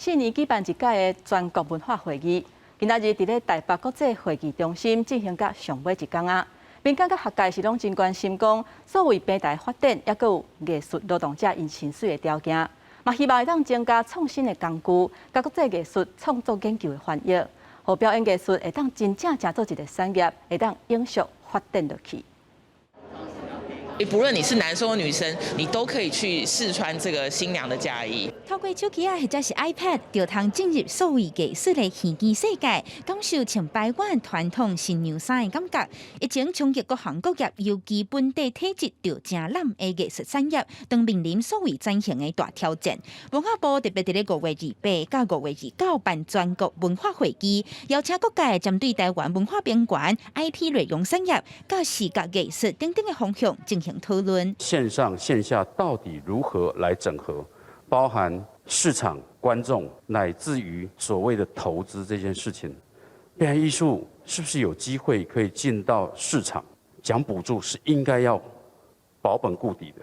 4年举办一届的全国文化会议，今仔日伫咧台北国际会议中心进行到上尾一天啊。民间甲学界是拢真关心讲，所谓平台发展，也佫有艺术劳动者因薪水的条件，嘛希望会当增加创新的工具，甲国际艺术创作研究的翻译，互表演艺术会当真正做一个产业，会当永续发展落去。 不论你是男生或女生，你都可以去试穿这个新娘的嫁衣。透过手机或者是 iPad， 就通进入所谓艺术的戏剧世界，感受穿百万传统新娘衫的感觉。疫情冲击各行各业，尤其本地体质就正烂的艺术产业，当面临所谓转型的大挑战。文化部特别伫咧5月28到5月29办全国文化会议，邀请各界针对台湾文化边缘、IT 内容产业、甲视觉艺术等等的方向进行讨论。线上线下到底如何来整合？ 包含市场、观众，乃至于所谓的投资这件事情，表演艺术是不是有机会可以进到市场？讲补助是应该要保本固底的。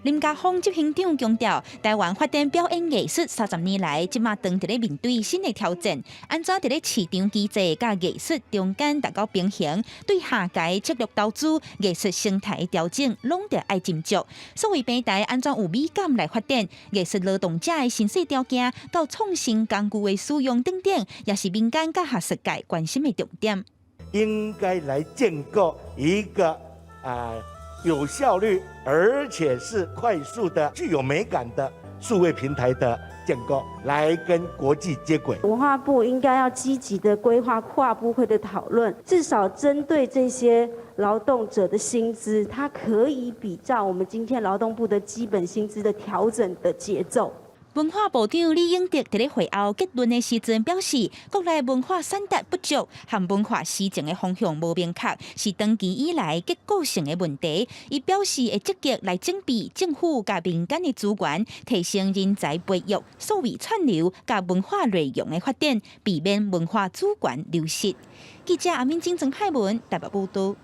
林佳峰执行长强调，台湾发展表演艺术30年来，即马当伫咧面对新的挑战，安怎伫咧市场机制甲艺术中间达到平衡？对下届策略投资、艺术生态的调整，拢得爱斟酌。所谓平台安怎有美感来发展，艺术劳动者的薪水条件到创新工具的使用等等，也是民间甲学术界关心的重点。应该来建构一个有效率，而且是快速的、具有美感的数位平台的建构，来跟国际接轨。文化部应该要积极的规划跨部会的讨论，至少针对这些劳动者的薪资，它可以比照我们今天劳动部的基本薪资的调整的节奏。 文化部长李永德伫咧会后结论的时阵表示，国内文化产达不足和文化施政的方向无明确，是长期以来结构性的问题。伊表示会积极来整备政府甲民间的资源，提升人才培育、数位串流甲文化内容的发展，避免文化资源流失。记者阿敏、金正海文台北报道。